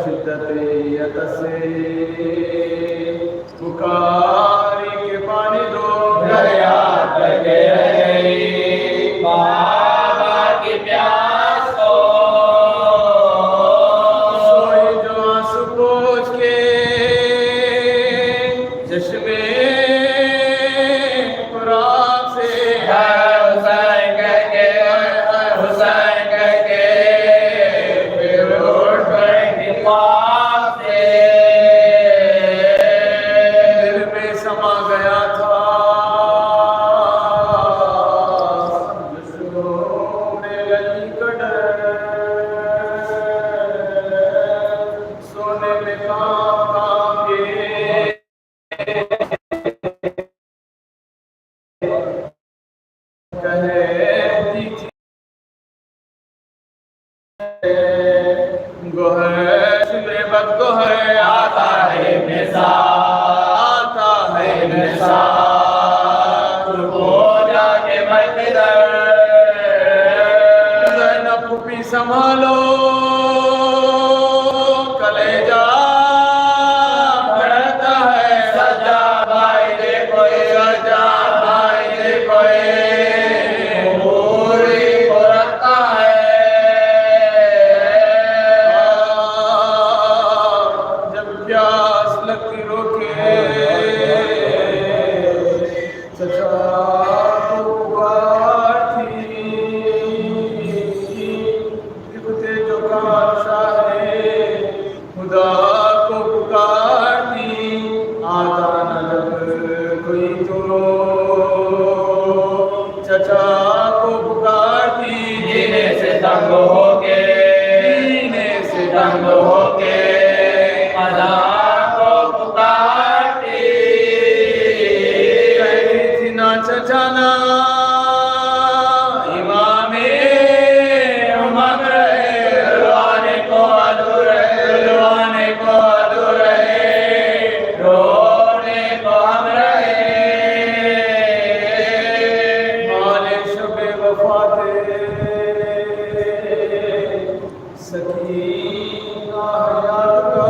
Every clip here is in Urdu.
شدت یت سے قرآن سے حسین کہہ کے حسین کہہ کے پھر اٹھ پڑیں گی خواب سے دل میں سما گیا تھا سونے علی کا ڈر سونے میں کام کام کے کہتی تھی گوہر شمر بد گوہر آتا ہے مثال آتا ہے مثال ہو جا کے مقدر زینب پھوپھی سنبھالو کلیجہ بڑھتا ہے سجا بھائی دیکھو سجا بھائی دیکھو پوری کو رکھتا ہے جب پیاس لگتی روکے چچا کو پکارتی لکھتے جو کار شاہ خدا کو پکارتی آتا نہ جب کوئی تو چچا کو پکارتی جینے سے تنگ ہو کے جینے سے تنگ ہو کے کو پکارتی کہتی تھی نا چچا نا امام امم رہے رونے کو ادھور دلوانے کو ادھور رہے رونے کو ہم رہے مال شب وفات سکینہ حیات کا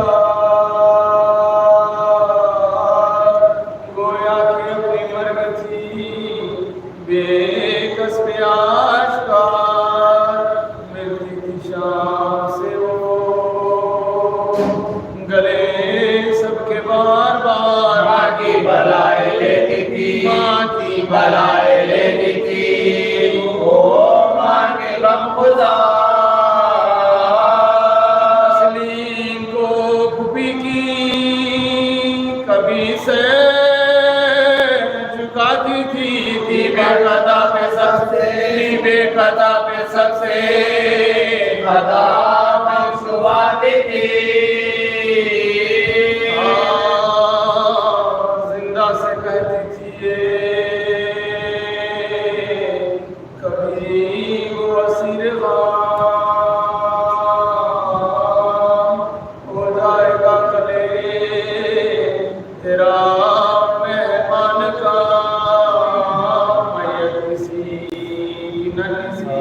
گویا کہ اپنی مرگ تھی بے کس پہ آشکار ملتی تھی شام سے وہ گلے سب کے بار بار ماں کی بلائے لیتی تھی ماں کی بلائے لیتی تھی او ماں کے غم خدا تسلیم کو پھوپھی کی کبھی سے جھکاتی تھی بے قدا پہ سب سے بے قدا پہ سب سے خدا بخشواتی تھی زندہ سے کہتی تھی کبھی وہ اسیر غام ہو جائے گا کلے تیرا مہمان کا میت کسی نہ کسی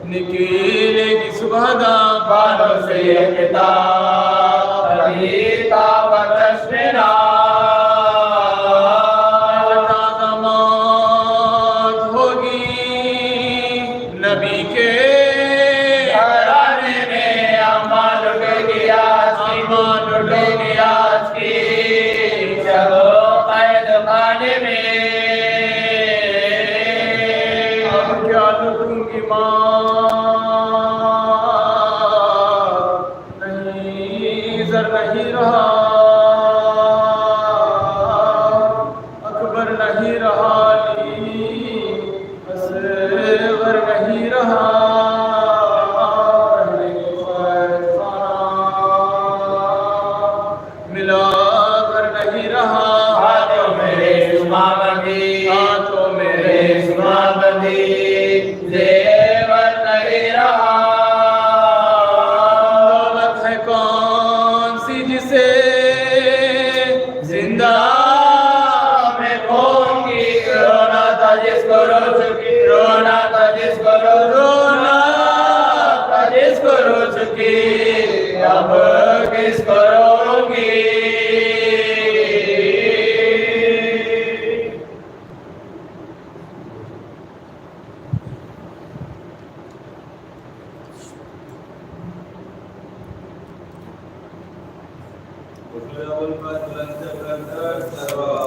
نکلے گی صبح دا بالوں سے یہ کتاب ابھی طاقت تشمینا موت ہوگی نبی کے گھرانے میں امان لٹے گیا امان لٹے گیا کی چلو قید خانے میں اب کیا لٹوں گی ماں نہیں زر نہیں رہا اکبر نہیں رہا علی اصغر نہیں رہا رہنے کو خیر خانہ ملا کر نہیں رہا ہاتھوں میرے شما بندی ہاتھوں میرے میرے شما بندی زیور نہیں رہا دولت ہے کون سی جسے زندہ میں کھوں گی رونا تھا جس کو رو چکی رونا تھا جس کو رونا تھا جس کو رو چکی اب کس کو رو گی وَفِي الْأَوَّلِ مَا تُلَنْ تَكَنْ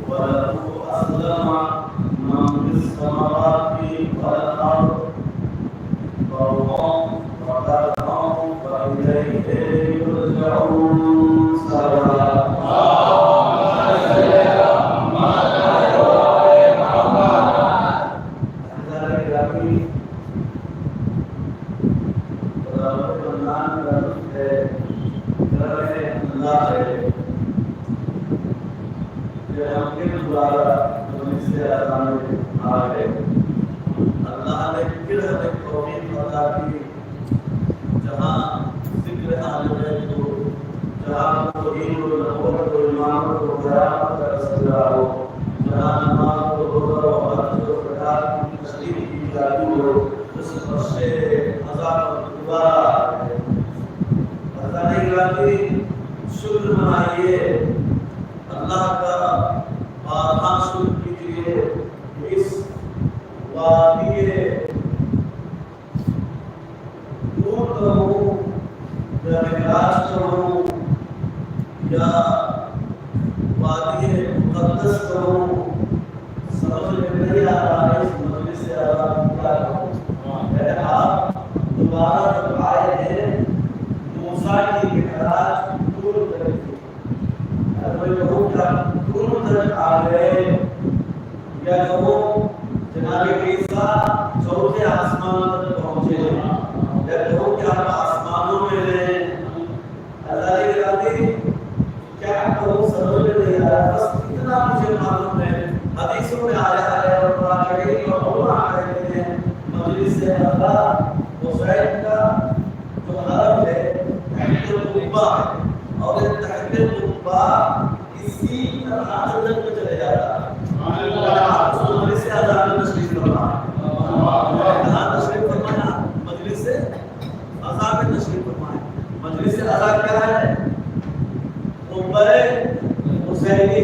وله من في السماوات والأرض ضرهم وكرهم وإليه يرجعون سلام اللہ نے پھر ہمیں توفیق عطا کی جہاں ذکر اہل بیت کو جہاں توحید و نبوت و ایمان و قیامت کا تذکرہ ہو جہاں نماز و روزہ و حج و زکات کی تشریح کی جاتی ہو اس پر سے عذاب و دوبارہ بتانے گرامی شکر منائیے اللہ کا پانا شکر کیجیے اس وادی دور کروں یا نگراج کروں یا وادی مقدس کروں سمجھ میں نہیں آ رہا ہے اس مجلس سے آرام کیا کروں آپ دوبارہ جب آئے ہیں موسیٰ کی نگراج دور کریں میں کہوں کیا دور تک آ گئے یا کہوں جناب عیسیٰ چوتھے آسمان تک پہنچے یا کہوں کہ آپ آسمانوں میں ہیں اللہ نے کہا کہ کیا کہوں سمجھ میں نہیں آیا بس اتنا مجھے معلوم ہے حدیثوں میں آیا ہے اور قرآن کریم اور علماء کہتے ہیں مجلس سے اللہ حسین کا جو حرم ہے تحت القبہ ہے اور یہ تحت القبہ اسی طرح جنت میں چلے جاتا ہے مجلس سے آزاد تشریف فرمائے کہاں تشریف فرمایا مجلس سے آزاد تشریف فرمائے مجلس سے آزاد کیا ہے قبہ حسینی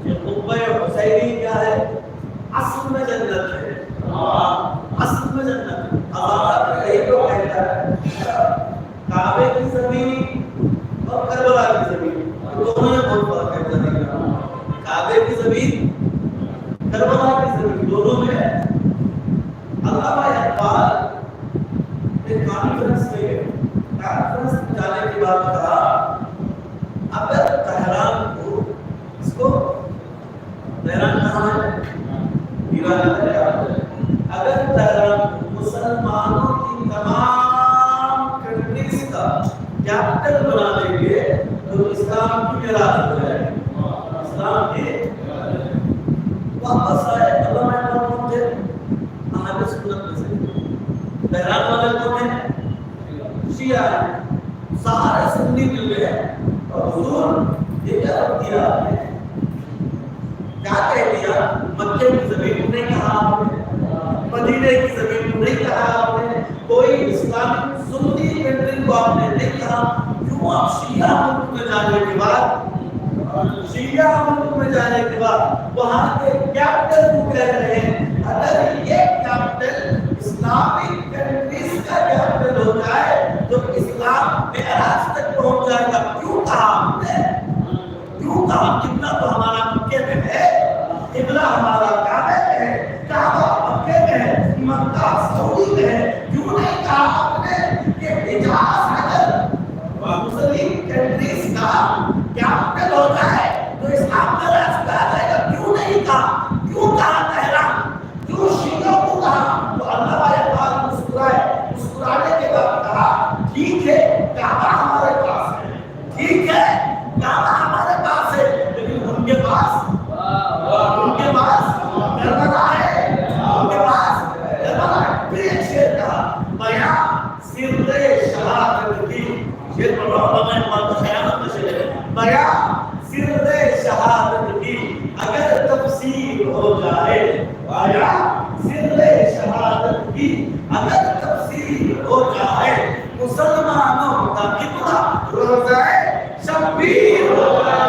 یہ قبہ حسینی کیا ہے اصل میں جنت ہے اصل میں جنت آزاد یہی تو کہتا ہے کعبے کی زمین اور کربلا کی زمین دونوں میں بہت فرق ہے کعبے کی زمین کربلا کی زمین دونوں میں ہے علامہ اقبال ایک کانفرنس میں گئے کانفرنس جانے کے بعد کہا اگر تہران کو اس کو تہران کہاں ہے ایران ہے اگر تہران کو مسلمانوں کی تمام کنٹریز کا کیپٹل بنا دیں گے تو اسلام کی میراث ہو جائے گی اسلام کی واپس آئے علامہ اقبال کون تھے اہل سنت میں سے تہران والے کون ہیں شیعہ ہیں سارے سنی مل گئے اور حضور یہ کیا کیا آپ نے کیا کہہ دیا مکے کی زمین کو نہیں کہا آپ نے مدینے کی زمین کو نہیں کہا آپ نے کوئی اسلامی سنی کنٹری کو آپ نے نہیں کہا کیوں آپ شیعہ ملک میں جانے کے بعد شیعہ ملک میں جانے کے بعد وہاں کے کیپٹل کو کہہ رہے ہیں اگر یہ کیپٹل اسلامی کنٹریز کا کیپٹل ہو جائے تو اسلام معراج تک پہنچ جائے گا کیوں کہا ہم نے کیوں کہا قبلہ تو ہمارا مکے میں ہے قبلہ ہمارا کعبہ میں ہے کعبہ مکے میں ہے مکہ سعودی میں ہے کیوں نہیں کہا آپ نے کہ حجاز اگر مسلم کنٹریز کا کیپٹل ہو جائے تو اسلام معراج پہ آ جائے گا کیوں نہیں کہا کیوں کہا تہران کیوں شیعوں کو کہا تو علامہ اقبال مسکرائے مسکرانے کے بعد کہا ٹھیک ہے کعبہ ہمارے پاس ہے ٹھیک ہے کعبہ ہمارے پاس ہے لیکن ان کے پاس کربلا ہے ان کے پاس کربلا ہے پھر ایک شعر کہا بیاں سر شہادت کی شعر پڑھ رہا ہوں میں مالک خیانت میں چلے بیاں سر شہادت کی اگر تفسیر ہو جائے بیاں سر شہادت کی اگر تفسیر ہو جائے مسلمانوں کا قبلہ روزہ شبیر ہو جائے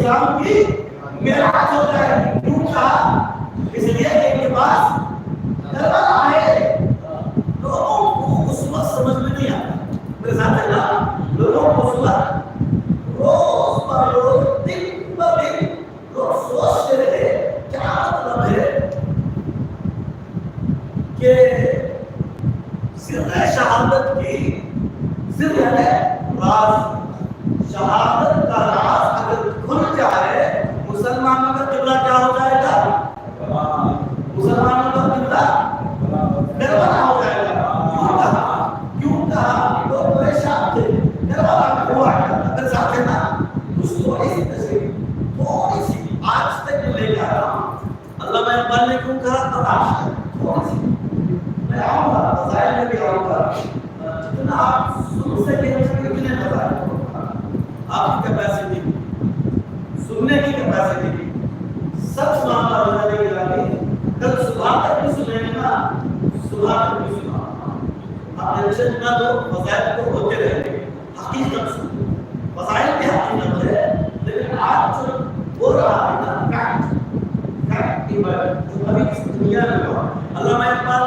اسلام کی معراج ہو جائے. کیوں کہا؟ اس لیے کہ ان کے پاس کربلا ہے. لوگوں کو اس وقت سمجھ میں نہیں آتا. میرے ساتھ ہے نا, لوگوں کو اس وقت روز پر روز دن پر دن لوگ سوچتے رہے کیا مطلب ہے کہ سر شہادت کی سر ہے راز. شہادت کا راز اگر کھل جائے مسلمانوں کا قبلہ کیا ہو جائے گا؟ مسلمانوں کا قبلہ کربلا ہو جائے گا. کیوں کہا؟ کیوں کہا؟ لوگ پریشان تھے. کربلا میں ہوا اگر ساتھ ہے نا کچھ تھوڑی سی تصویر تھوڑی سی آج تک لے کے آ رہا ہوں. اللہ میں اقبال نے کیوں کہا تلاش تھوڑی سی میں آؤں گا, فضائل میں بھی آؤں گا. جتنا آپ سن سکیں اتنے فضائل آپ کی کیپیسٹی سننے کی کیپیسٹی سب سنانا ہو جائے گی. کل صبح تک بھی سنیں گے نا, صبح تک بھی سنا آپ ٹینشن نہ دو. فضائل تو ہوتے رہیں گے. حقیقت سن فضائل کی حقیقت ہے, لیکن آج جو ہو رہا ہے نا فیکٹ کی بات جو ابھی اس دنیا میں ہوا. علامہ اقبال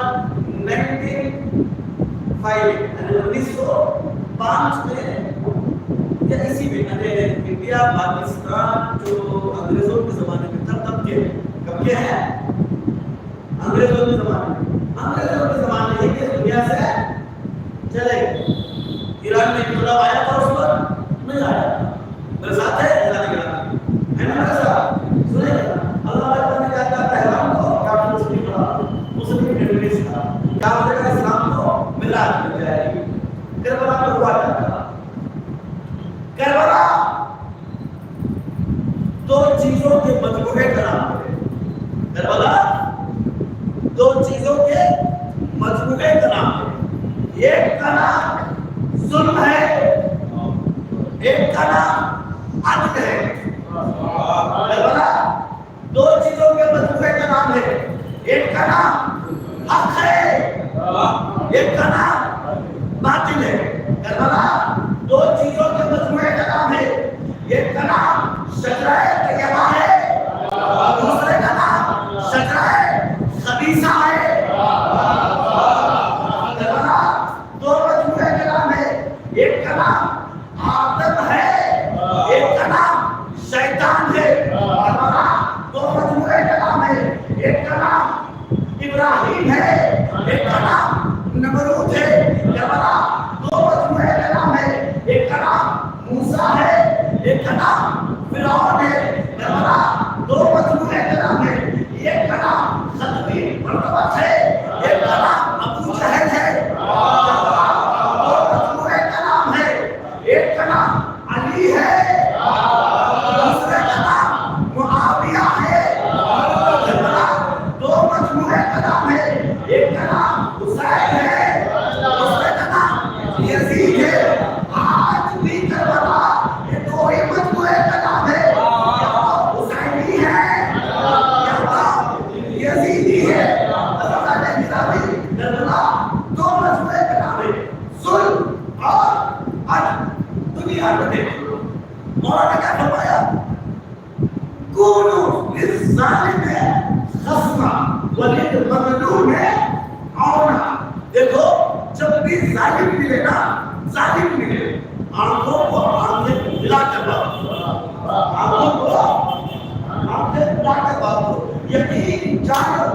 1905 میں یا اسی میں انڈیا پاکستان جو انگریزوں کے زمانے میں تھا تب کے کب کے ہیں انگریزوں کے زمانے میں. انگریزوں کے زمانے میں کہ دنیا سے چلے گئے. ایران میں انقلاب آیا تھا اس وقت نہیں آیا. میرے ساتھ ہے ایران ہے نا میرے ساتھ سنے گا. اللہ تعالیٰ نے کیا کہا اسلام کو کافی مسلم بنا مسلم کنٹریز کا کیا ہو جائے گا اسلام کو ملاد مل جائے گی. کربلا میں ہوا کیا تھا؟ کربلا دو چیزوں کے مجموعے کا نام ہے. کربلا دو چیزوں کے مجموعے کا نام ہے. ایک کا نام ظلم ہے, ایک کا نام عدل ہے. کربلا دو چیزوں کے مجموعے کا نام ہے. ایک کا نام حق ہے, ایک کا نام باطل ہے. کربلا دو چیزوں کے مجموعے کا نام ہے. ایک کا نام شجرہ طیبہ ہے, دوسرے کا نام شجرہ خبیثہ ہے. کربلا دو مجموعے کا نام ہے. ایک کا نام آدم ہے, ایک کا نام شیطان ہے. کربلا دو مجموعے کا نام ہے. ایک کا نام ابراہیم ہے, ایک کا نام نمرود ہے. کربلا دو مجموعے کا نام ہے. ایک کا نام موسیٰ ہے, ایک کا نام فرعون ہے. کربلا دو مجموعے کا نام ہے. ایک کا نام ختمی مرتبہ ہے, ایک کا نام ابو جہل ہے. دو مجموعے کا نام ہے. ایک کا نام علی ہے, دوسرے کا نام معاویہ ہے. دو مجموعے کا نام ہے. ایک کا نام حسین ہے, دوسرے کا نام یزید ہے. آج بھی کربلا یہ دو ہی مجموعے کا نام ہے. یا تو حسینی ہے یا تو یزیدی ہے. اللہ نے گرامی کربلا دو مجموعے کا نام ہے. ظلم اور عدل. دنیا میں دیکھو مولانا نے کیا فرمایا, کونوا للظالم خصما وللمظلوم عونا. دیکھو جب بھی ظالم ملے نا, ظالم ملے, آنکھوں کو آنکھیں ملا کر بات, آنکھوں کو آنکھیں ملا کر بات ہو. یقین جانو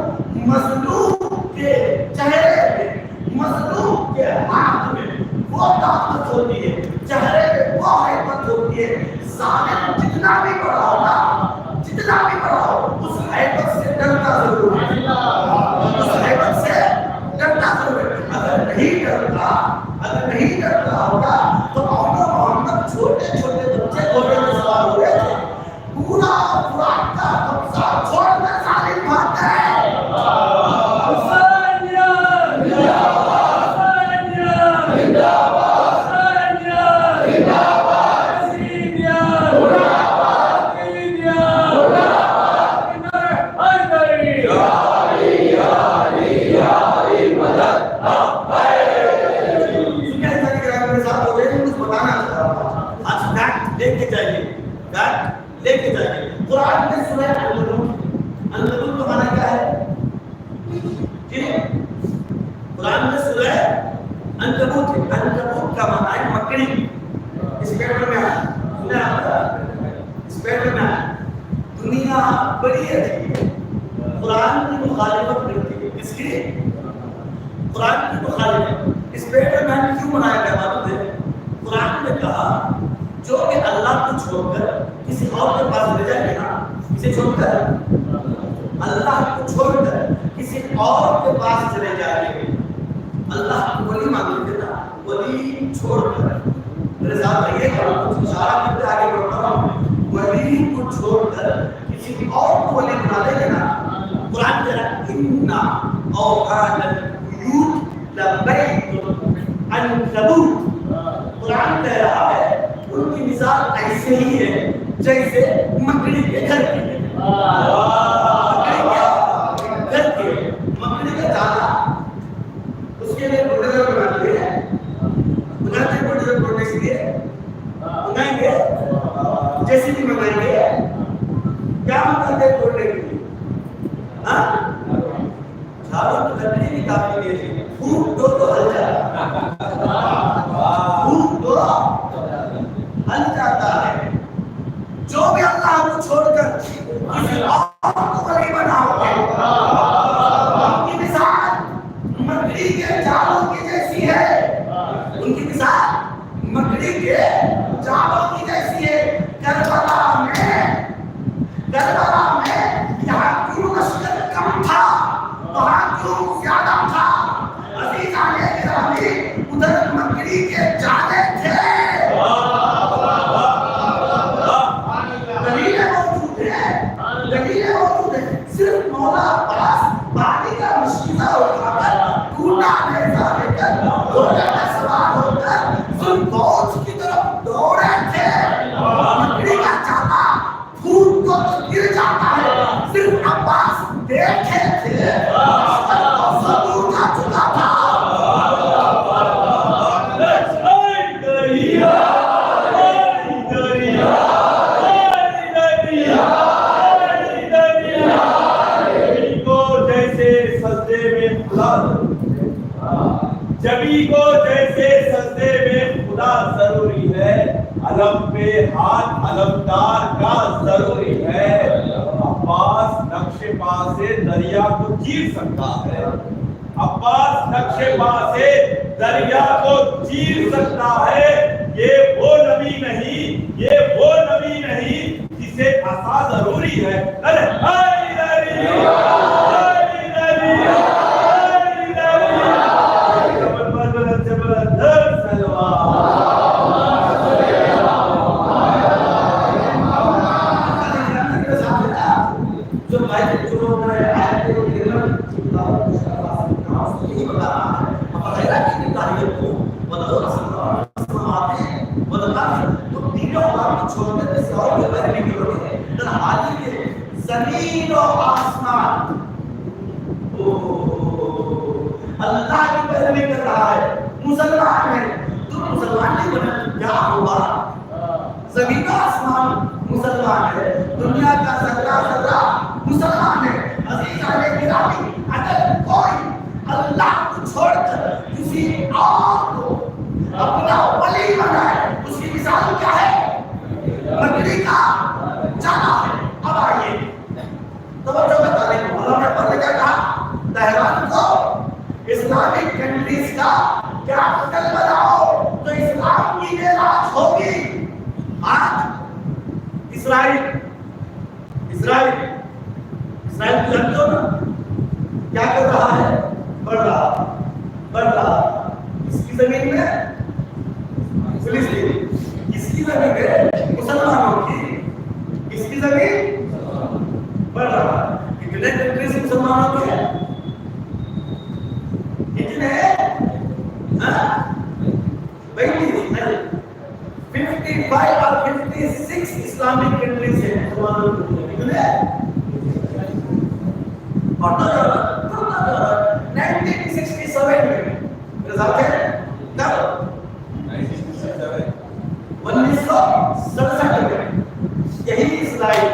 مظلوم کے چہرے میں, مظلوم کے ہاتھ میں وہ طاقت ہوتی ہے, چہرے میں وہ حیبت ہوتی ہے. ظالم جتنا بھی بڑا ہوگا, جتنا بھی بڑا ہو, اس حیبت سے ڈرتا ضرور ہے, اس حیبت سے ڈرتا ضرور ہے. اگر نہیں ڈرتا, اگر نہیں ڈرتا ہوگا تو محمد چھوٹے چھوٹے بچے گھوڑے میں سوار ہو رہے تھے. پورا فرات کا قبضہ چھوڑ کر ظالم بھاگتا ہے. لے کے قرآن میں سورہ عنکبوت کا معنی ہے مکڑی. اس پیپر میں آیا سنا آپ کا؟ اس پیپر میں آیا دنیا بڑی عجیب ہے. قرآن کی مخالفت کرتی ہے. اس کی قرآن کی مخالفت. اس پیپر میں کیوں بنایا گیا معلوم ہے؟ قرآن نے کہا جو کہ اللہ کو چھوڑ کر کسی اور کے پاس لے جائے گا، اسے چھوڑ کر اللہ کو چھوڑ کر کسی اور کے پاس چلے جائیں گے. اللہ کو ولی مان لیتے نا، ولی چھوڑ کر میرے ساتھ رہیے گا، کچھ اشارہ کرتے آگے بڑھ رہا ہوں. ولی کو چھوڑ کر کسی اور کو ولی بنا لیں گے نا. قرآن کہہ رہا ہے اِنَّا أَوْحَانَ الْبُيُوتِ لَبَيْتٌ عَنْكَبُوتٌ. قرآن کہہ رہا ہے ان کی مثال ایسے ہی ہے جیسے مکڑی کے گھر کی ہے. مکڑی کا جالا اس کے لیے بڑے بناتے ہیں، بناتے بڑے بڑے اس لیے بنائیں گے جیسے بھی بنائیں گے. کیا بناتے ہیں بڑے کے لیے؟ جھاڑو تو لکڑی بھی کافی ہے. پھوٹ دو تو ہل جاتا ہل جاتا ہے. جو بھی اللہ کو چھوڑ کر کسی اور کو ولی بناؤ گے، ان کی مثال مکڑی کے جالوں کی جیسی ہے. ان کی مثال مکڑی کے جالوں کی جیسی ہے. کربلا میں یہاں کیوں لشکر کم تھا، وہاں کیوں زیادہ تھا؟ عزیزان گرامی، ادھر مکڑی کے جالے تھے. دلیلیں موجود ہیں. صرف مولا عباس پانی کا مشکلہ اٹھا کر کوٹا نیزہ لے کر گھوڑے میں سوار ہو کر ذوالفقار کی طرف دوڑے تھے. مکڑی کا جالا پھوٹ کو تو گر جاتا ہے. صرف عباس دیکھے تھے دور جا چکا تھا. جبی کو جیسے سجدے میں خدا ضروری ہے، علم پہ ہاتھ علمدار کا ضروری ہے. عباس نقش پا سے دریا کو چیر سکتا ہے. عباس نقش پا سے دریا کو چیر سکتا ہے. یہ وہ نبی نہیں، یہ وہ نبی نہیں جسے عصا ضروری ہے. ارے ہائی نبی، ہائی نبی، ہائی نبی. زمین و آسمان اللہ کی پیروی کر رہا ہے. مسلمان ہے تو مسلمان نہیں بنا کیا ہوگا؟ زمین و آسمان مسلمان ہے، دنیا کا ذرہ ذرہ مسلمان ہے. عزیزان گرامی، اگر کوئی اللہ کو چھوڑ کر کسی اور کو اپنا ولی بنائے، اس کی مثال کیا ہے؟ مکڑی کا جالا ہے. اب آئیے توجہ بتا رہے ہیں. علماء نے پڑھنے کا کہا تہران کو اسلامک کنٹریز کا کیپٹل بناؤ تو اسلام کی راج ہوگی. آج اسرائیل کو جانتے ہو نا کیا کر رہا ہے؟ بڑھ رہا. اس کی زمین میں فلسطین، اس کی زمین میں مسلمانوں کی، اس کی زمین بڑھ رہا ہے. کتنے کنٹریز مسلمانوں کے ہیں؟ کتنے ہیں؟ 55 اور 56 اسلامک کنٹریز ہیں مسلمانوں کے. کتنے؟ اور 1967 میں میرے ساتھ ہے کب 1967 میں یہی اسرائیل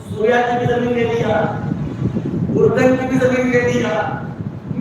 سوریا کی بھی زمین لے لیا، اردن کی بھی زمین لے لیا،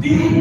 3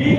3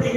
3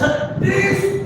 36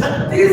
36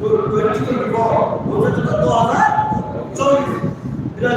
2024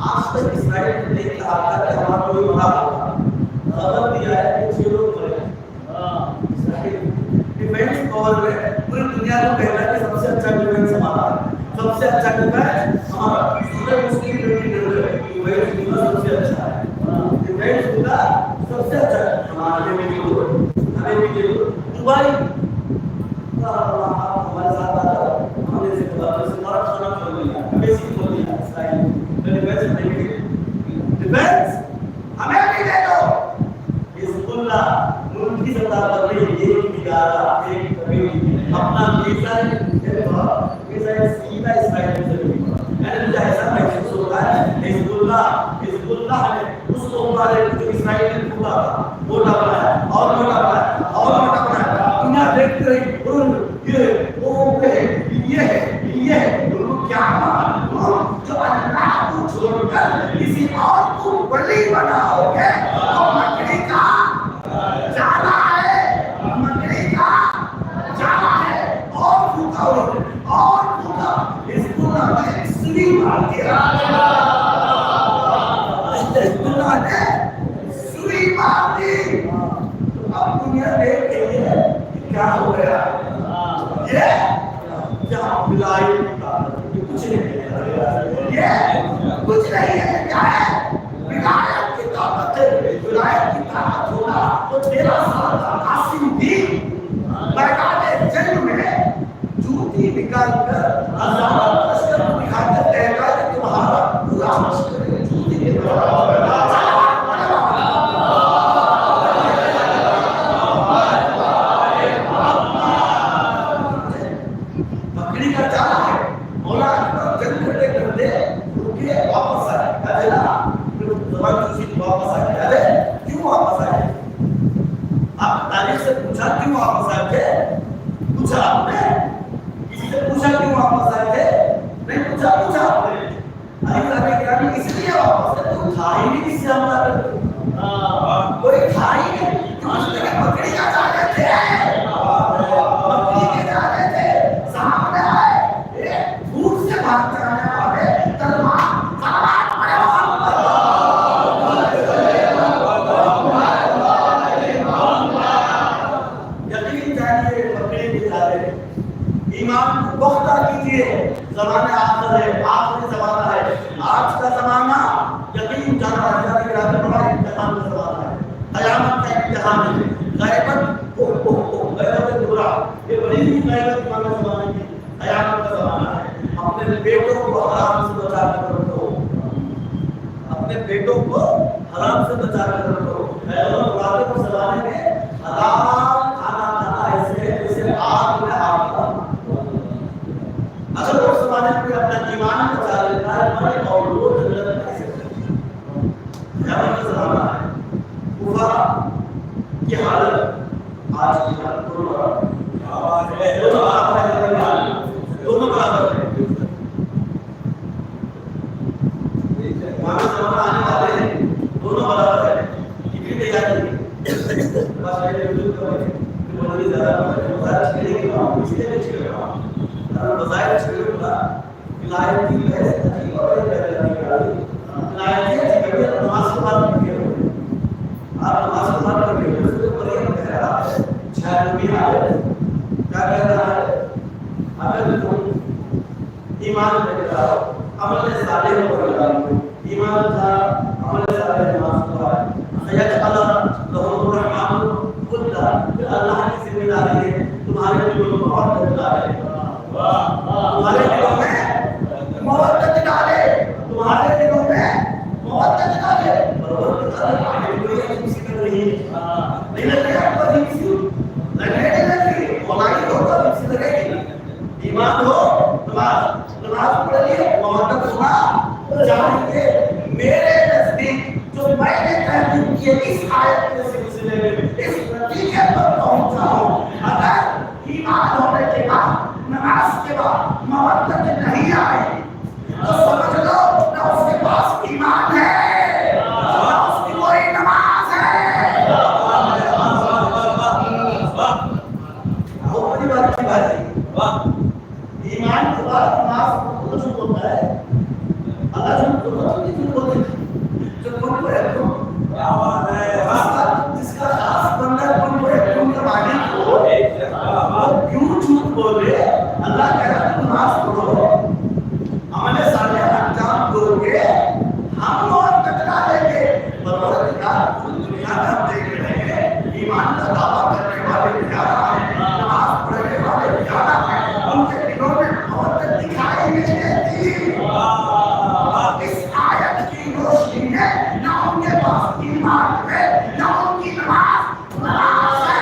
آج تک اسرائیل نے نہیں کہا تھا کہ ہمارا کوئی بڑا ہوگا. خبر دیا ہے کہ 6 لوگ مرے. ڈیفینس پاور میں پوری دنیا کو کہتا ہے کہ سب سے اچھا ڈیفینس ہمارا ہے. سب سے اچھا ڈیفینس ہمارا. پورے مسلم کمیونٹی ہے ڈیفینس دنیا سب سے اچھا ہے. ڈیفینس دنیا سب سے اچھا ہے. ہمارے میں بھی ہمیں بھی دبئی ہمارے ساتھ آتا ہم نے سے بڑا کھانا کھول لیا بیسک کھول لیا اسرائیل ڈیفینس ہمیں بھی دے دو. حزب اللہ ملک کی سطح پر نہیں ایک ادارہ ایک کمیونٹی اپنا میزان سیدھا اسرائیل سے یعنی مجھے ایسا محسوس ہوتا ہے حزب اللہ نے اس کو ہمارے جو اسرائیل نے ٹوٹا تھا موٹا بنایا اور موٹا بنایا اور موٹا بنایا. دنیا دیکھتے رہی یہ وہ یہ کیا جو اللہ کو چھوڑ کر کسی اور کو ولی بناؤ گے تو مکڑی کا جانا ہے. مکڑی کا جانا ہے اور پھوکا اور پھوکا. حزب اللہ نے سلی مار دیا. حزب اللہ نے سلی مار دی. اب دنیا دیکھ رہی ہے کیا ہو گیا. یہ جہاں بلائی کچھ نہیں ہے. کیا ہے ولایت کی طاقت ہے. ولایت کی طاقت ہونا تو 13 سال کا قاسم بھی میدان جنگ میں جوتی نکال کر ہزار لشکر کو دکھا کر کہتا ہے کہ تمہارا پورا لشکر جوتی کے برابر مکڑی کا جانا ہے. مولا اکبر جنگ کرتے کرتے رکے واپس آئے. کہتے نا زبان کسی واپس آئے. کیوں واپس آئے؟ آپ تاریخ سے پوچھا کیوں واپس آئے تھے؟ پوچھا آپ نے کسی سے پوچھا کیوں واپس آئے تھے؟ نہیں پوچھا آپ نے. علی رضی کیا نہیں اس لیے واپس آئے. کوئی تھا ہی نہیں کسی سے حملہ کرتے. کوئی تھا ہی نہیں. مکڑی کا جا رہے تھے. مکڑی کے جا رہے تھے. سامنے آئے دور سے بھاگ کر آنے والے تلوار پڑے یقین جانیے مکڑی کے جا رہے. ایمان کو پختہ کیجیے. زمانہ آخر ہے. آخری زمانہ ہے. آج کا زمانہ یقین جانا بڑا امتحان کا زمانہ ہے. قیامت کا امتحان ہے. غیبت غیبت برا یہ بڑی ہی غیبت والا زمانہ ہے. قیامت کا زمانہ ہے. اپنے بیٹوں کو حرام سے بچا کر رکھو. اپنے بیٹوں کو حرام سے بچا کر رکھو. پیغمبر کے زمانے میں حلال کھانا کھانا ایسے جیسے آگ میں آگ تھا. اگر اس زمانے میں اپنا ایمان بچا لیتا ہے ہمارے اور لوگ جنت کیسے کرتے ہیں. قیامت کا زمانہ ہے. کفار کی حالت آج کی حالت دونوں برابر ہے. ہمارا زمانہ آنے والے ہیں دونوں برابر ہے. کتنی تیاری ہے بس پہلے وجود کریں کہ بڑی زیادہ مظاہر چھڑے گی وہاں اس لیے چھڑے گا. اگر مظاہر چھڑے گا ولایت کی بحث عجیب اور ولایت کی جگہ نماز کے بعد بھی کیا ہوئے. آپ نماز کے بعد بھی کیا ہوئے. پر یہ کہہ رہا ہے شاید بھی آئے کیا کہہ رہا ہے. اگر تم ایمان لے کر عمل صالح پر لگاؤ. ایمان تھا عمل صالح نماز پڑھا. سیجعل لهم الرحمن ودا. اللہ کی ذمہ داری ہے تمہارے دلوں میں محبت ڈالے. تمہارے دلوں میں محبت ڈالے. تمہارے دلوں میں محبت ڈالے. کسی کا نہیں لگے آپ کو کسی لگے نہیں مولائی ہو تو کسی لگے گی. ایمان ہو نماز پڑھیے محبت سنا چاہیے. میرے نزدیک جو میں نے تحقیق کی اس آیت کے سلسلے میں اس نتیجے پر پہنچا ہوں اگر ایمان ہونے کے بعد نماز کے بعد محبت نہیں آئی تو سمجھ لو نہ اس کے پاس ایمان ہے نہ اس کی کوئی نماز ہے. دیتے رہیں، ایمان کا دعویٰ کرنے والے زیادہ ہیں، نماز پڑھنے والے زیادہ ہیں، ان کے دلوں میں محبت دکھائی نہیں دیتی۔ اس آیت کی روشنی میں نہ ان کے پاس ایمان ہے، نہ ان کی نماز نماز ہے۔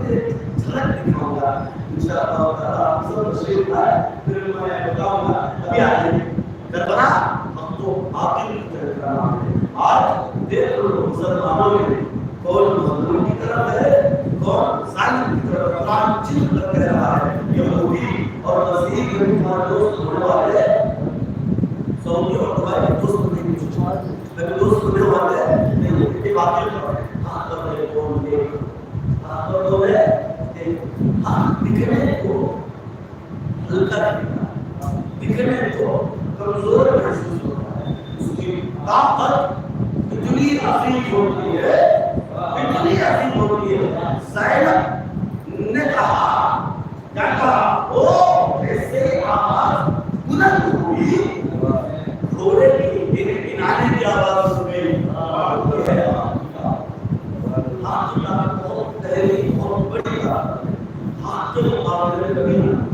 مجھے جھلک دکھاؤں گا انشاءاللہ تعالیٰ آپ سب تشریف لائے پھر میں بتاؤں گا ابھی آئیے کربلا ہم تو باطل کی طرف نام ہے آج دیکھ لو مسلمانوں میں کون مظلوم کی طرف ہے کون ظالم کی طرف قرآن چل کر کہہ رہا ہے یہودی اور مسیحی کے ہمارے دوست ہونے والے سعودی اور دبئی کے دوست نہیں لیکن دوست ہونے والے نہیں یہ باطل پر ہاں تو ہے کون یہ ہاں تو ہے ہاں دکھنے کو ہلکا دکھنے کو کمزور محسوس ہوتا ہے اس کی طاقت اتنی عظیم ہوتی ہے اتنی عظیم ہوتی ہے زینب نے کہا کیا کہا او ایسے آواز بلند ہوئی گھوڑے کی کنانے کی آواز سن گئی ہاتھ کا بہت تحریک بہت بڑی بات ہاتھ کے مقابلے میں کبھی نہیں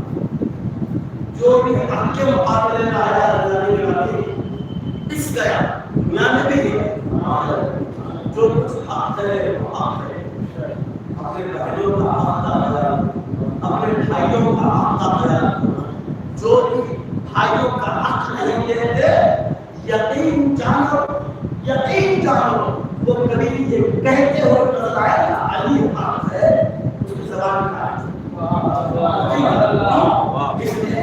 جو بھی حق کے مقابلے میں آیا رضانے کے بعد اس گیا دنیا میں بھی جو کچھ حق ہے وہ حق ہے اپنے بہنوں کا حق دایا اپنے بھائیوں کا حق دایا جو بھی بھائیوں کا حق نہیں دیتے یقین جانو وہ کبھی یہ کہتے ہوئے نظر آئے گا علی حق ہے اس کی زبان کا اس نے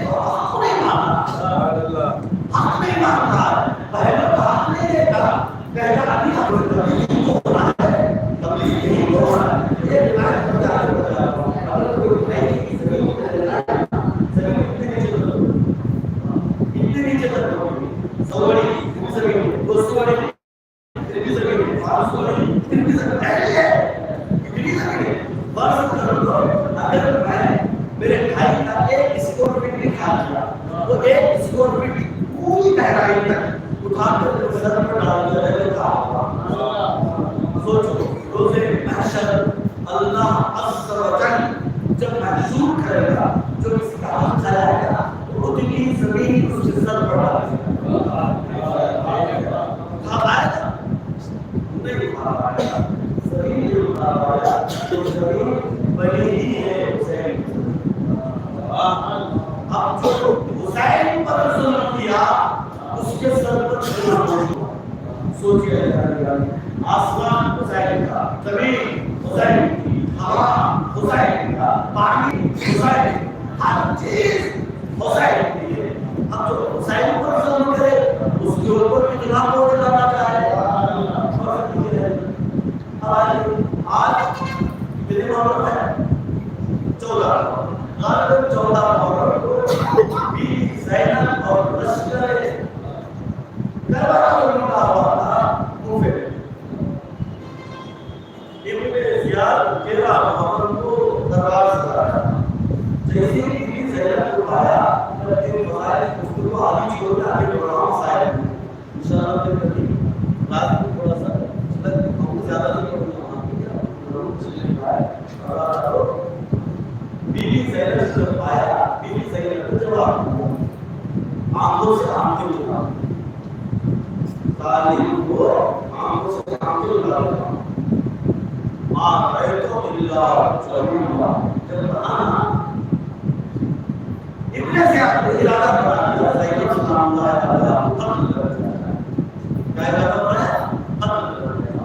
حق نہیں مانتا بہنوں کا حق نہیں دیتا کہتا علی حق ہے کبھی یہی بولا یہ روایت بتا اگر کوئی نہیں اتنے نیچے تک سوڑی زمین دو سوڑی میرے بھائی کا ایک اسکور فٹ دکھا دیا وہ ایک اسکور فٹ پوری گہرائی تک اٹھا کر سر پر ڈال دیا سوچو روزے محشر اللہ عز و جل جب محشور کرے گا جو کسی کا حق چلائے گا تو اتنی زمین اس کے سر پر ڈال دے گا آئے گا نہیں اٹھا پائے گا زمین نہیں اٹھا پائے گا تو زمین بنی ہی ہے حسین اب جو حسین پر ظلم کیا اس کے سر پر ظلم ہوا سوچئے آسمان حسین کا زمین حسین کی ہوا حسین کا پانی حسین ہر چیز حسین کی ہے اب جو حسین پر ظلم کرے اس کے اوپر کتنا موڑ لانا چاہے آج کتنے محرم ہے 14 محرم کو بی زینب اور لشکر کربلا کو نکلا ہوا تھا کوفے میں ابن زیاد 13 محرم کو دربار سے آیا جیسے ہی بی زینب کو آیا تین فضائل گفتگو آدھی چھوڑ کے آگے بڑھ رہا ہوں صاحب انشاءاللہ پھر کبھی رات کو تھوڑا سا بہت زیادہ نہیں کرنا بی بی زینب سے پایا بی بی زینب کو جواب آنکھوں سے آنکھیں ملا تعلیم کو آنکھوں سے آنکھیں ملا رأيت إلا جميلا جب آنا ابن زیاد نے ارادہ بنا زینب سلام اللہ علیہ قتل کر دیا کیا ارادہ بنا قتل کر دیا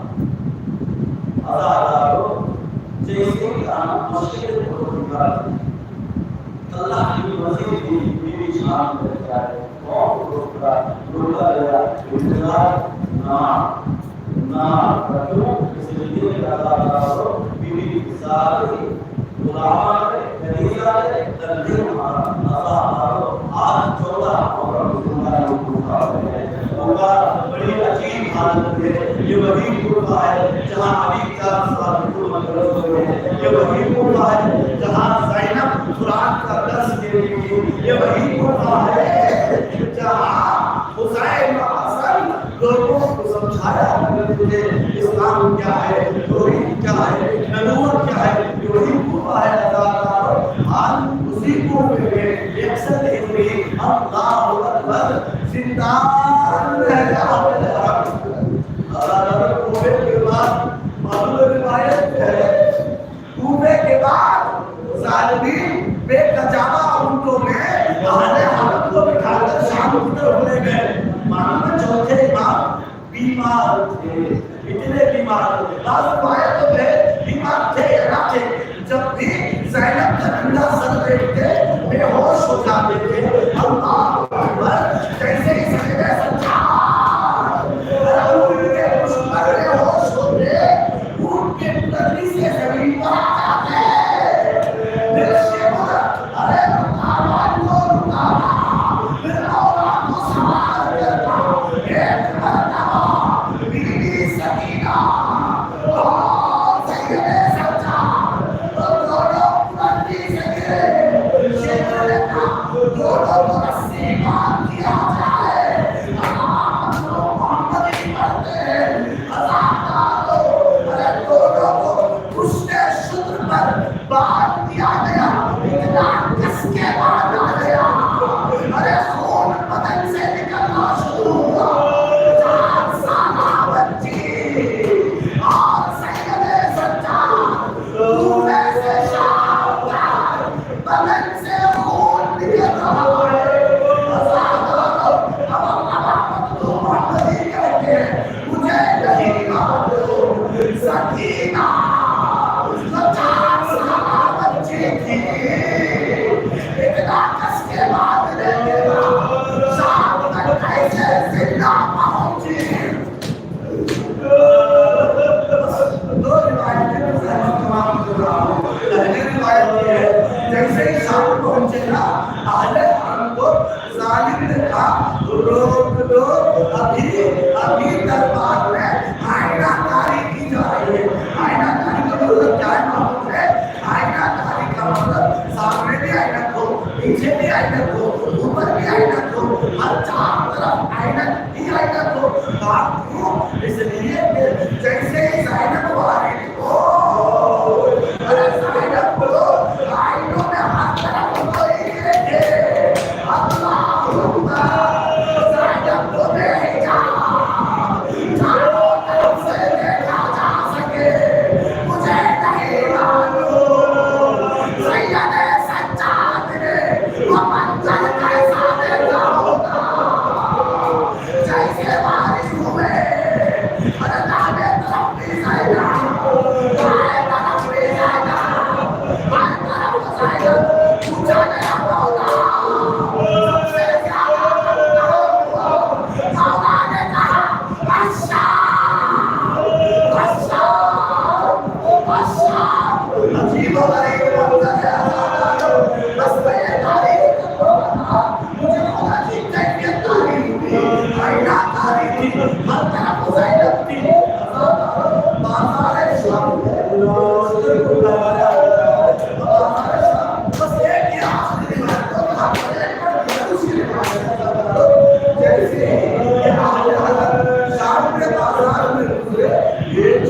آزادارو جیسے کہ آنا مشکل کو نکال اللہ کی مزید بھی بیوی شام کر جائے قوم کو روکا لیا انتظار نہ رکھو اس لیے آزادارو بیوی ساری غلامان کنیزہ تنظیم ہمارا آزادارو آج 14 محرم ہوگا بڑی عجیب حالت ہے یہ وہی قربہ ہے جہاں علی کا سوال مدرس ہوئے یہ وہی قربہ ہے جہاں زینب قرآن کا درس دے رہی یہ وہی قربہ ہے جہاں حسین حسن لوگوں کو سمجھایا تجھے اسلام کیا ہے توحید کیا ہے نبوت کیا ہے یہ وہی قربہ ہے آج اسی قربے میں یکسر ہوئی اللہ اکبر زندان رہ جاؤ کوفے کے بعد معلوم روایت ہے کوفے کے بعد ظالمین بے کجاوا اونٹوں میں اہل حرم کو بٹھا کر شام کی طرف لے گئے. معلوم چوتھے امام بیمار تھے, اتنے بیمار تھے. بعض روایتوں میں بیمار تھے یا نہ تھے, جب بھی زینب کا ننگا سر دیکھتے بے ہوش ہو جاتے تھے. اللہ اکبر, جیسے ہی سجدے سے جھاڑ ان کے دشمن بے ہوش ہوتے, ان کے تربی سے زمین پر آ جاتے. دل سے بولا ارے رکاوا کو رکاوا, پھر اولاد کو سوار کرتا. ایک مرتبہ بیوی سکینہ اور سیدے سجاد دونوں پرندی سے گرے. شیخ نے کہا دونوں کو رسی باندھ دیا جائے. محمد ہی پڑھتے ہیں عذاب ڈالو. ارے دونوں کو پشتے شدر پر باندھ دیا گیا. اتنا کس کے باندھا گیا, ارے خون بدن سے نکلنا شروع ہوا. 4 سالہ بچی اور سیدے سجاد دھوئے سے شام پر بدن سے خون نکل رہا ہے. مجھے نہیں مانو سکینہ جو 4 سالہ بچی تھی, اتنا کس کے باندھنے کے بعد شام تک کیسے زندہ پہنچی. دو روایتیں تمام کر رہا ہوں. پہلی روایت یہ ہے جیسے ہی شام پہنچے نا اہل حرم کو ظالم نے کہا روک دو, ابھی دربار میں آئینہ کاری کی جا رہی ہے. آئینہ کاری کا مطلب کیا ہے معلوم ہے؟ آئینہ کاری کا مطلب سامنے بھی آئینہ کو, پیچھے بھی آئینہ کو, اوپر بھی آئینہ کو, ہر 4 طرف آئینہ ہی آئینہ کو. بات کیوں؟ اس لیے کہ جیسے ہی زینب وارد ہو, ارے زینب کو آئینوں میں ہر طرف کوئی دیکھے. اللہ اکبر, زینب کو بے حجاب چاروں طرف سے دیکھا جا سکے. مجھے نہیں معلوم سیدے سجاد نے وہ منظر کیسا دیکھا ہوگا. جیسے بارش ہوئے, ارے دانے طرف بھی زینب, بائیں طرف بھی زینب, بائیں طرف زینب. پوچھا گیا مولا سب سے زیادہ مطلوب ہوا. مولا نے کہا الشام, الشام, الشام. عجیب و غریب منظر ہے. بس میں یہ تاریخ کو بتا, مجھے خدا کی کیفیت تاریخ تھی, آئینہ کاری تھی, ہر طرف زینب تھی. بازار شام بس ایک ہی آخری بات کو کہا جیسے شام کے بازار میں گزرے, ایک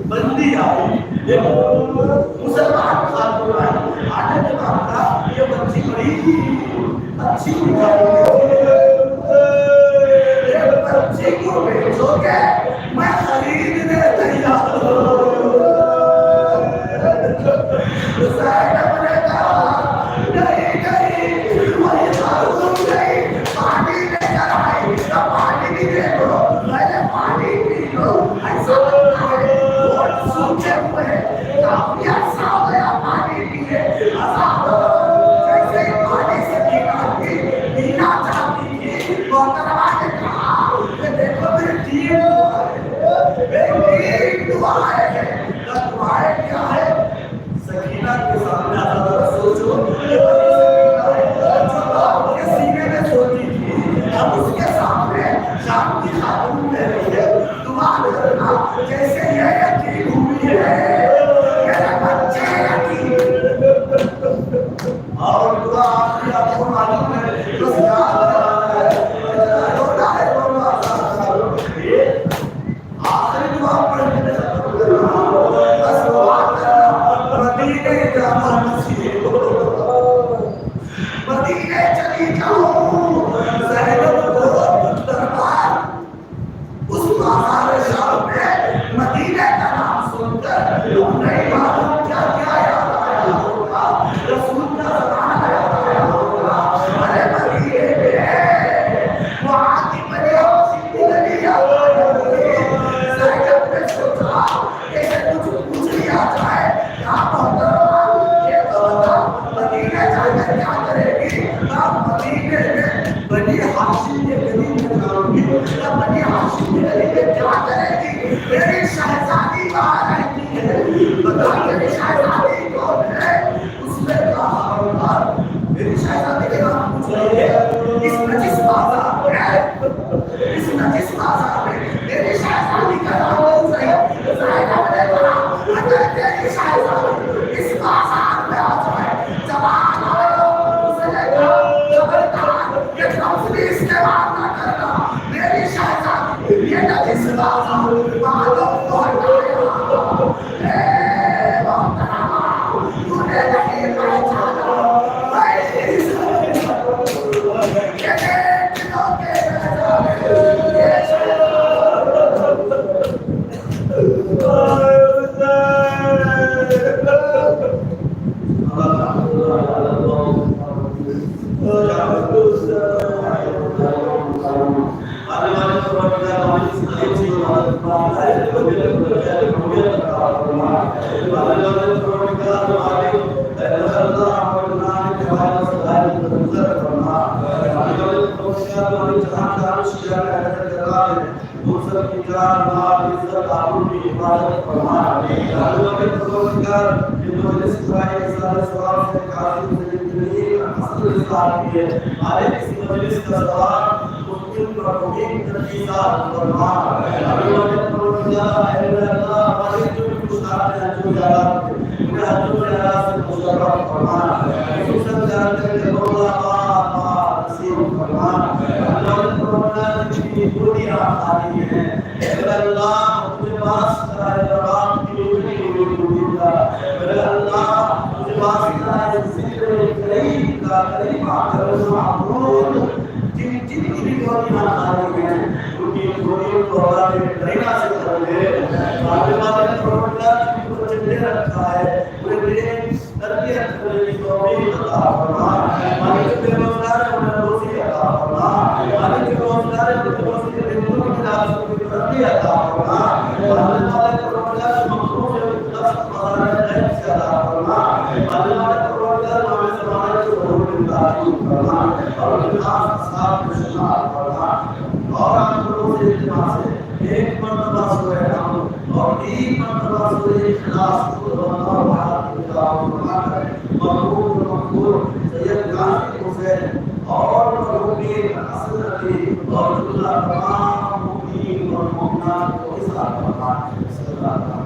بندی آئی, ایک مسلمان خاتون آئی. آنے کے بعد کہا یہ بچی بڑی اچھی دکھائی ایک بچی کو بیچو گے میں خریدنے تیار ہوں. زینب نے کہا نہیں نہیں, وہی معلوم نہیں, پانی لے کر آئی, پانی بھی دے دو, میں نے پانی پی لو. ایسا لگتا ہے بہت سوچے ہوئے, کافی عرصہ ہو گیا پانی پیے. جیسے ہی پانی سے پینا چاہتی تھی, محترمہ نے کہا کہ دیکھو میری تین دعائیں ہیں. دعائیں کیا ہے؟ سکینہ کے سامنے آتا سوچو, جو کے سینے میں سوتی تھی, اب اس کے سامنے شام کی خاتون میں رہی ہے. دعا کرنا جیسے یہ یقین ہوئی ہے میرے بچے یقین. اور دعا آخری آپ کو معلوم ہے, بس یاد رہا ہے رونا ہے رونا. آخری دعا پڑھنے میں بس دعا کرنا مدینے جانا نصیب ہو, مدینے چلی جاؤ. زینب کو دربار اس بازار شام میں مدینے کا نام سن کر نہیں معلوم کیا کیا یاد آیا. پروردگار یہ مجلس دعائے اظہار ثواب سے کافی زندگی حسن رضا کی ہے آج اس مجلس کا ثواب مسلم اور مقیم تنظیمات فرما اللہ پروردگار اے اللہ ہماری جو گزار ہے جو یاد انہیں حضور اللہ سے مشرف فرما خصوصاً جانتے ہیں مولا نصیب فرما اللہ پروردگار کی پوری آسانی ہے اے اللہ مجھے پاس کرائے رام کی اللہ مجھے واسطہ ہے ذکر کریم کا کریمہ کرم معبود جن کی گوڑیاں آئی ہیں ان کی گوڑیوں کو ہمارے کریمہ سے کر دے معلومات نے پروردگار کی کو چلے رکھا ہے انہیں میرے تربیت کرنے کی توفیق عطا فرما مالک بے روزگار ہے انہیں روزی عطا فرما مالک بے روزگار ہے انہیں روزی کے دنوں کی ناسوں کی تربیت عطا فرما معلومات نے پروردگار مخلوق ہے ایک مرتبہ سورہ نام اور تین مرتبہ سورہ اخلاص کو بنا بہت مقبول مقبول سید قاسم حسین اور مرحومین حسن علی اور اللہ تمام مؤمنین اور مؤمنات کو اظہار فرما صلی اللہ علیہ وسلم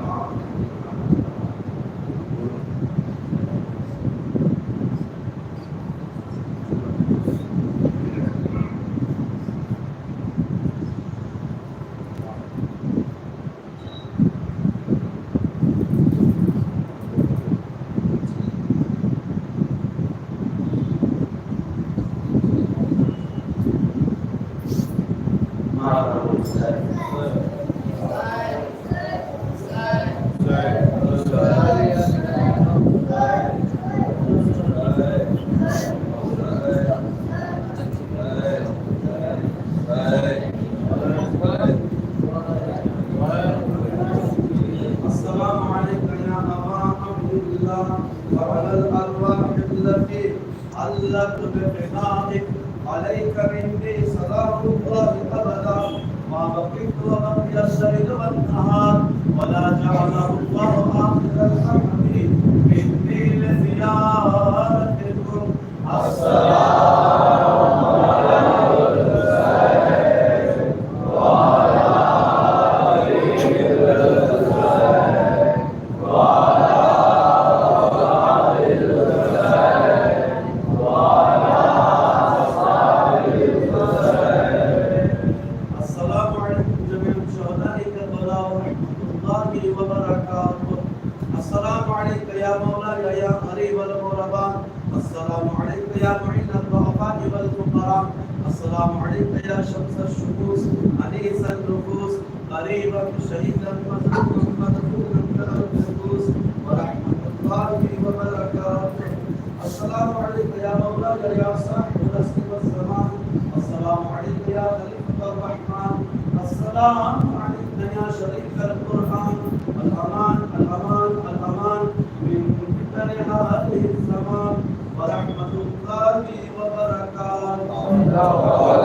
عليك مني صلاة الله أبدا ما بقيت وبقي الليل والنهار ولا جعله الله آخر الأمر مني لزيارتكم السلام عليكم وعلى آله وعلى السلام عليك يا مولاي يا قريب الغرباء السلام عليك يا معين الضعفاء والفقراء السلام عليك يا شمس الشموس أنيس النفوس قريبا شهيدا مدفونا كالنفوس ورحمة الله وبركاته السلام عليك يا مولاي يا صاحب الأسر والزمان السلام عليك يا خليفة الرحمن السلام عليك يا شريك القرآن الأمان الأمان الأمان من فتن هذه الزمان ورحمة الله وبركاته